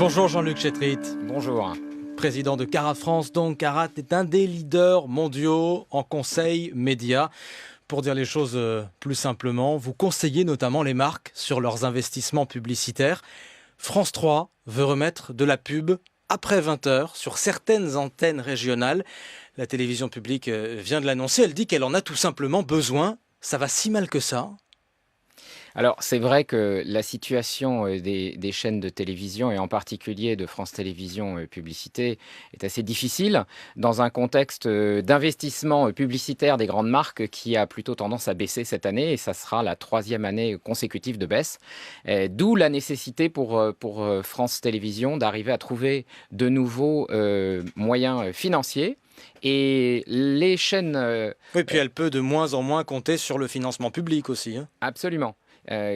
Bonjour Jean-Luc Chétrit, Bonjour. président de Carat France. Donc Carat est un des leaders mondiaux en conseil média. Pour dire les choses plus simplement, vous conseillez notamment les marques sur leurs investissements publicitaires. France 3 veut remettre de la pub après 20 heures sur certaines antennes régionales. La télévision publique vient de l'annoncer, elle dit qu'elle en a tout simplement besoin. Ça va si mal que ça? Alors, c'est vrai que la situation des chaînes de télévision, et en particulier de France Télévisions Publicité, est assez difficile dans un contexte d'investissement publicitaire des grandes marques qui a plutôt tendance à baisser cette année, et ça sera la 3e année consécutive de baisse. D'où la nécessité pour France Télévisions d'arriver à trouver de nouveaux moyens financiers. Et les chaînes... Oui, puis elle peut de moins en moins compter sur le financement public aussi, hein. Absolument.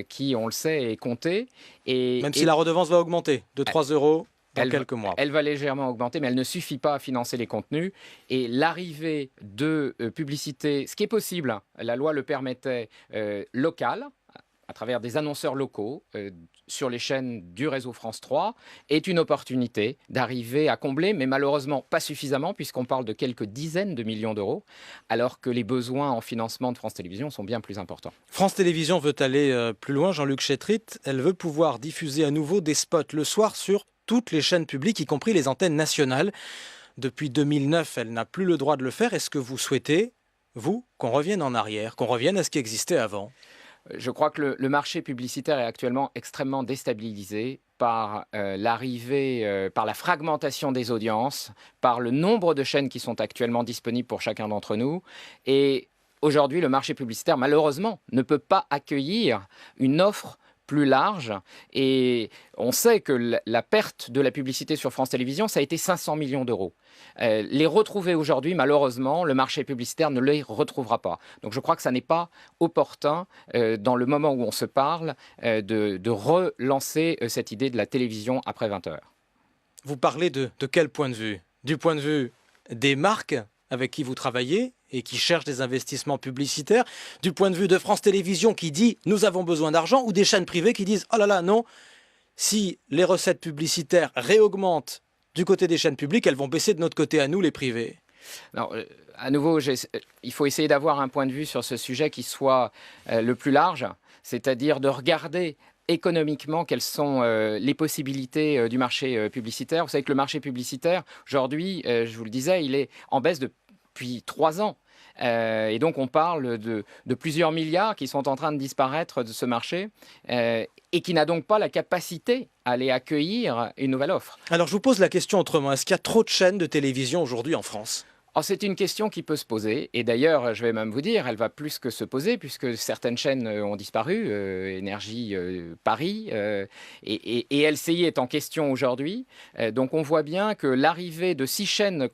Qui, on le sait, est comptée. Même si la redevance va augmenter de 3 euros dans quelques mois. Elle va légèrement augmenter, mais elle ne suffit pas à financer les contenus. Et l'arrivée de publicité, ce qui est possible, la loi le permettait, locale, à travers des annonceurs locaux sur les chaînes du réseau France 3, est une opportunité d'arriver à combler, mais malheureusement pas suffisamment, puisqu'on parle de quelques dizaines de millions d'euros, alors que les besoins en financement de France Télévisions sont bien plus importants. France Télévisions veut aller plus loin, Jean-Luc Chétrit. Elle veut pouvoir diffuser à nouveau des spots le soir sur toutes les chaînes publiques, y compris les antennes nationales. Depuis 2009, elle n'a plus le droit de le faire. Est-ce que vous souhaitez, vous, qu'on revienne en arrière, qu'on revienne à ce qui existait avant ? Je crois que le marché publicitaire est actuellement extrêmement déstabilisé par l'arrivée, par la fragmentation des audiences, par le nombre de chaînes qui sont actuellement disponibles pour chacun d'entre nous. Et aujourd'hui, le marché publicitaire, malheureusement, ne peut pas accueillir une offre plus large. Et on sait que la perte de la publicité sur France Télévisions, ça a été 500 millions d'euros. Les retrouver aujourd'hui, malheureusement, le marché publicitaire ne les retrouvera pas. Donc je crois que ça n'est pas opportun, dans le moment où on se parle, de relancer cette idée de la télévision après 20 heures. Vous parlez de quel point de vue ? Du point de vue des marques avec qui vous travaillez et qui cherchent des investissements publicitaires, du point de vue de France Télévisions qui dit « nous avons besoin d'argent » ou des chaînes privées qui disent « oh là là, non, si les recettes publicitaires réaugmentent du côté des chaînes publiques, elles vont baisser de notre côté à nous, les privés ». Alors, à nouveau, il faut essayer d'avoir un point de vue sur ce sujet qui soit le plus large, c'est-à-dire de regarder économiquement quelles sont les possibilités du marché publicitaire. Vous savez que le marché publicitaire, aujourd'hui, je vous le disais, il est en baisse depuis 3 ans. Et donc on parle de plusieurs milliards qui sont en train de disparaître de ce marché et qui n'a donc pas la capacité à aller accueillir une nouvelle offre. Alors je vous pose la question autrement, est-ce qu'il y a trop de chaînes de télévision aujourd'hui en France ? Oh, c'est une question qui peut se poser, et d'ailleurs, je vais même vous dire, elle va plus que se poser, puisque certaines chaînes ont disparu, Énergie Paris, et LCI est en question aujourd'hui. Donc on voit bien que l'arrivée de 6 chaînes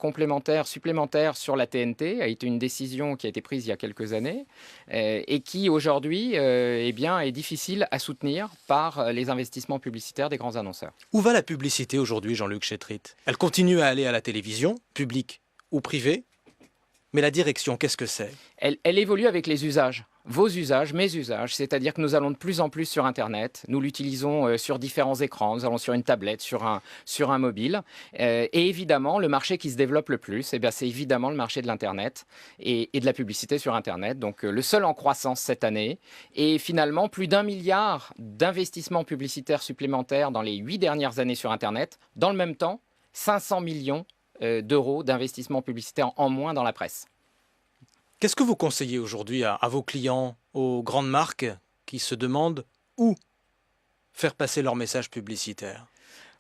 supplémentaires sur la TNT a été une décision qui a été prise il y a quelques années, et qui aujourd'hui eh bien, est difficile à soutenir par les investissements publicitaires des grands annonceurs. Où va la publicité aujourd'hui, Jean-Luc Chétrit ? Elle continue à aller à la télévision, publique ou privé, mais la direction, qu'est-ce que c'est ? Elle évolue avec les usages, vos usages, mes usages, c'est-à-dire que nous allons de plus en plus sur Internet, nous l'utilisons sur différents écrans, nous allons sur une tablette, sur un mobile, et évidemment, le marché qui se développe le plus, c'est évidemment le marché de l'Internet et de la publicité sur Internet, donc le seul en croissance cette année, et finalement plus d'1 milliard d'investissements publicitaires supplémentaires dans les 8 dernières années sur Internet, dans le même temps, 500 millions d'euros d'investissement publicitaire en moins dans la presse. Qu'est-ce que vous conseillez aujourd'hui à vos clients, aux grandes marques qui se demandent où faire passer leur message publicitaire ?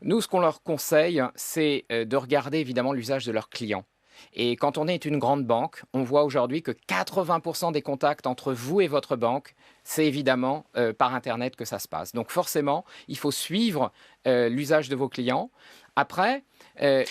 Nous, ce qu'on leur conseille, c'est de regarder évidemment l'usage de leurs clients. Et quand on est une grande banque, on voit aujourd'hui que 80% des contacts entre vous et votre banque, c'est évidemment par Internet que ça se passe. Donc forcément, il faut suivre l'usage de vos clients. Après,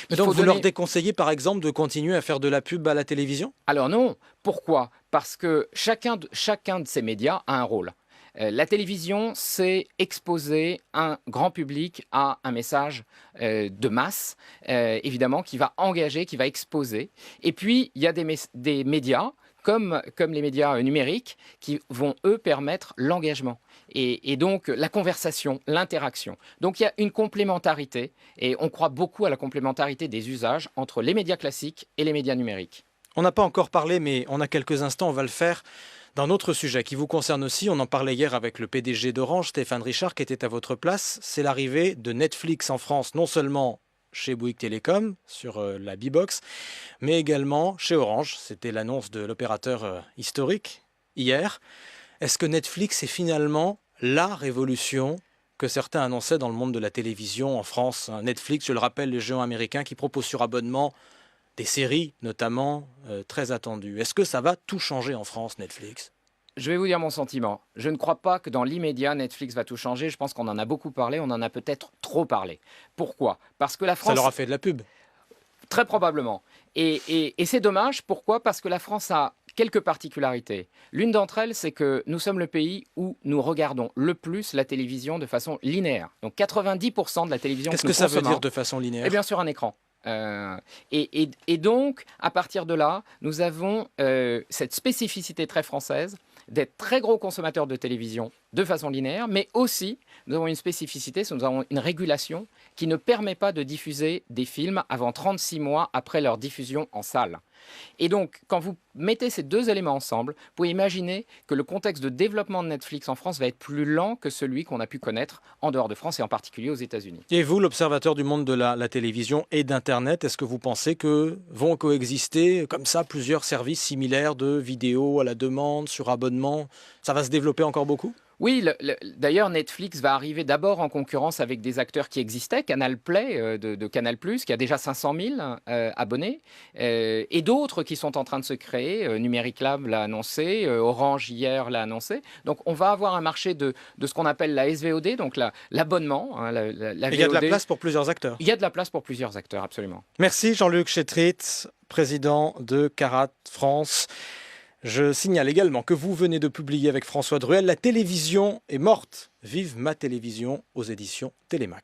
donc vous leur déconseillez par exemple de continuer à faire de la pub à la télévision ? Alors non. Pourquoi ? Parce que chacun de ces médias a un rôle. La télévision, c'est exposer un grand public à un message de masse, évidemment, qui va engager, qui va exposer. Et puis, il y a des médias comme les médias numériques, qui vont, eux, permettre l'engagement et donc la conversation, l'interaction. Donc il y a une complémentarité, et on croit beaucoup à la complémentarité des usages entre les médias classiques et les médias numériques. On n'a pas encore parlé, mais on a quelques instants, on va le faire d'un autre sujet qui vous concerne aussi. On en parlait hier avec le PDG d'Orange, Stéphane Richard, qui était à votre place. C'est l'arrivée de Netflix en France, non seulement chez Bouygues Télécom, sur la B-Box, mais également chez Orange. C'était l'annonce de l'opérateur historique hier. Est-ce que Netflix est finalement la révolution que certains annonçaient dans le monde de la télévision en France? Netflix, je le rappelle, le géant américain qui propose sur abonnement des séries notamment très attendues. Est-ce que ça va tout changer en France, Netflix? Je vais vous dire mon sentiment. Je ne crois pas que dans l'immédiat, Netflix va tout changer. Je pense qu'on en a beaucoup parlé, on en a peut-être trop parlé. Pourquoi? Parce que la France... Ça leur a fait de la pub. Très probablement. Et c'est dommage. Pourquoi? Parce que la France a quelques particularités. L'une d'entre elles, c'est que nous sommes le pays où nous regardons le plus la télévision de façon linéaire. Donc 90% de la télévision Qu'est-ce que que nous ça veut consommons, dire de façon linéaire? Eh bien sur un écran. Et donc, à partir de là, nous avons cette spécificité très française d'être très gros consommateurs de télévision de façon linéaire, mais aussi, nous avons une spécificité, nous avons une régulation qui ne permet pas de diffuser des films avant 36 mois après leur diffusion en salle. Et donc, quand vous mettez ces deux éléments ensemble, vous pouvez imaginer que le contexte de développement de Netflix en France va être plus lent que celui qu'on a pu connaître en dehors de France et en particulier aux États-Unis. Et vous, l'observateur du monde de la télévision et d'Internet, est-ce que vous pensez que vont coexister comme ça plusieurs services similaires de vidéos à la demande, sur abonnement? Ça va se développer encore beaucoup? Oui, d'ailleurs, Netflix va arriver d'abord en concurrence avec des acteurs qui existaient, Canal Play de Canal+, qui a déjà 500 000 abonnés, et d'autres qui sont en train de se créer. Numéric Lab l'a annoncé, Orange hier l'a annoncé. Donc, on va avoir un marché de ce qu'on appelle la SVOD, donc l'abonnement. Hein, la VOD. Il y a de la place pour plusieurs acteurs. Il y a de la place pour plusieurs acteurs, absolument. Merci Jean-Luc Chétrit, président de Carat France. Je signale également que vous venez de publier avec François Druel « La télévision est morte. Vive ma télévision » aux éditions Télémac.